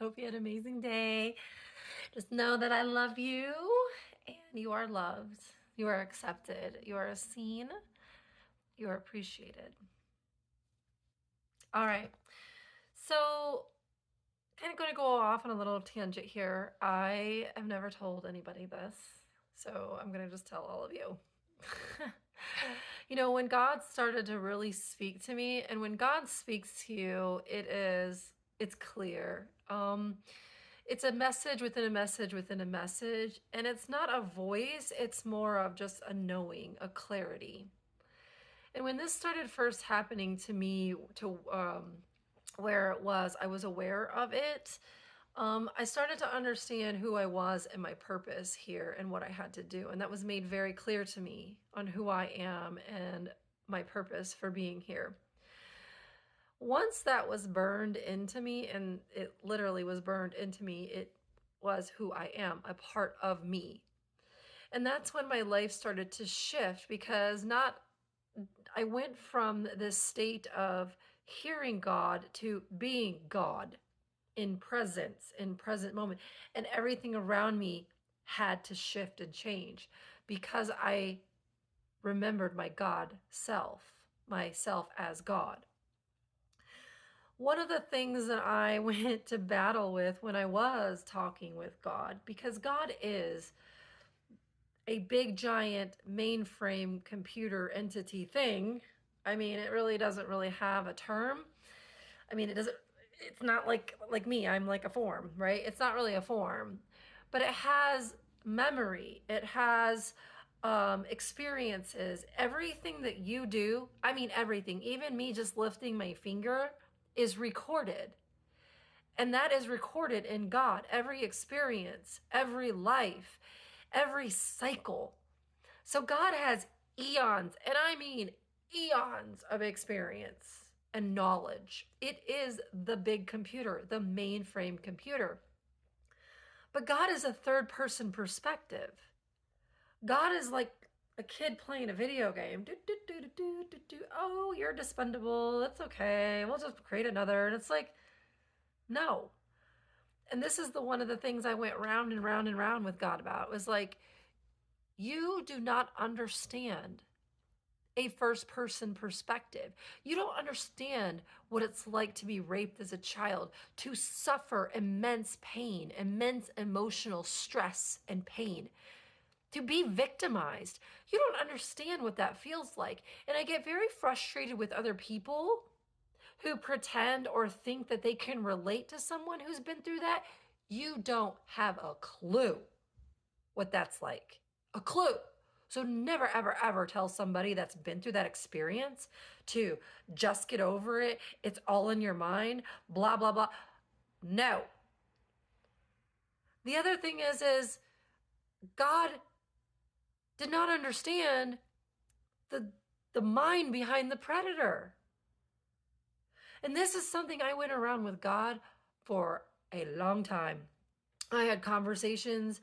Hope you had an amazing day. Just know that I love you and you are loved. You are accepted. You are seen. You are appreciated. All right. So, kind of going to go off on a little tangent here. I have never told anybody this, so I'm going to just tell all of you. When God started to really speak to me, and when God speaks to you, it's clear. It's a message within a message within a message, and it's not a voice, it's more of just a knowing, a clarity. And when this started first happening to me, to where it was, I was aware of it. I started to understand who I was and my purpose here and what I had to do. And that was made very clear to me on who I am and my purpose for being here. Once that was burned into me, and it literally was burned into me, it was who I am, a part of me. And that's when my life started to shift because I went from this state of hearing God to being God in present moment. And everything around me had to shift and change because I remembered my God self, myself as God. One of the things that I went to battle with when I was talking with God, because God is a big giant mainframe computer entity thing. I mean, it really doesn't really have a term. I mean, it's not like me. I'm like a form, right? It's not really a form, but it has memory. It has experiences. Everything that you do, I mean, everything, even me just lifting my finger is recorded. And that is recorded in God. Every experience, every life, every cycle. So God has eons, and I mean eons of experience and knowledge. It is the big computer, the mainframe computer. But God is a third person perspective. God is like a kid playing a video game. Do, do, do, do, do, do, do. Oh, you're dispendable. It's okay. We'll just create another. And it's like, no. And this is one of the things I went round and round and round with God about. It was like, you do not understand a first person perspective. You don't understand what it's like to be raped as a child, to suffer immense pain, immense emotional stress and pain, to be victimized. You don't understand what that feels like. And I get very frustrated with other people who pretend or think that they can relate to someone who's been through that. You don't have a clue what that's like. A clue. So never, ever, ever tell somebody that's been through that experience to just get over it. It's all in your mind, blah, blah, blah. No. The other thing is God did not understand the mind behind the predator. And this is something I went around with God for a long time. I had conversations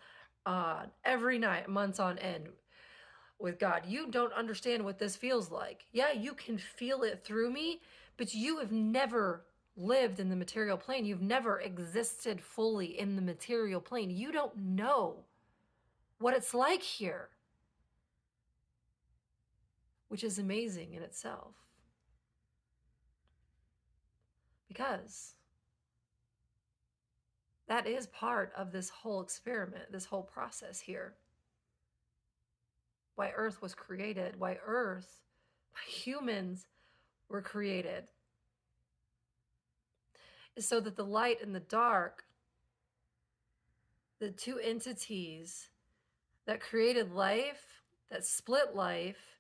every night, months on end with God. You don't understand what this feels like. Yeah, you can feel it through me, but you have never lived in the material plane. You've never existed fully in the material plane. You don't know what it's like here, which is amazing in itself. Because that is part of this whole experiment, this whole process here. Why Earth was created, why humans were created, is so that the light and the dark, the two entities that created life, that split life,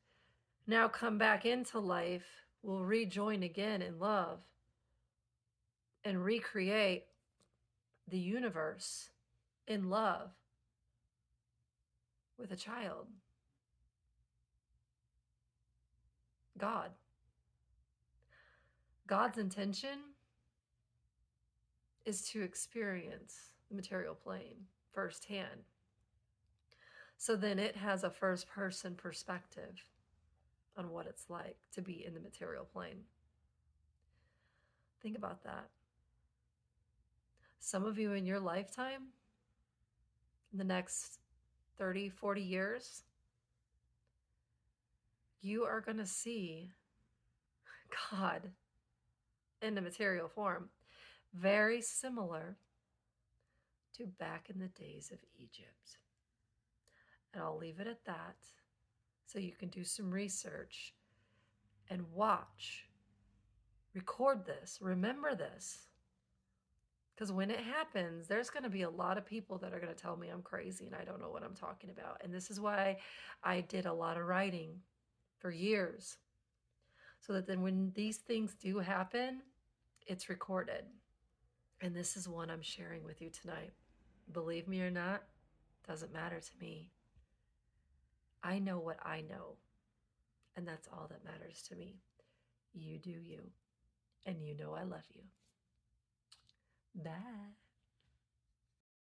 now come back into life, will rejoin again in love and recreate the universe in love with a child. God. God's intention is to experience the material plane firsthand. So then it has a first person perspective on what it's like to be in the material plane. Think about that. Some of you in your lifetime, in the next 30, 40 years, you are going to see God in a material form, very similar to back in the days of Egypt. And I'll leave it at that so you can do some research and watch. Record this. Remember this. Because when it happens, there's going to be a lot of people that are going to tell me I'm crazy and I don't know what I'm talking about. And this is why I did a lot of writing for years. So that then when these things do happen, it's recorded. And this is one I'm sharing with you tonight. Believe me or not, doesn't matter to me. I know what I know. And that's all that matters to me. You do you. And you know I love you. Bye.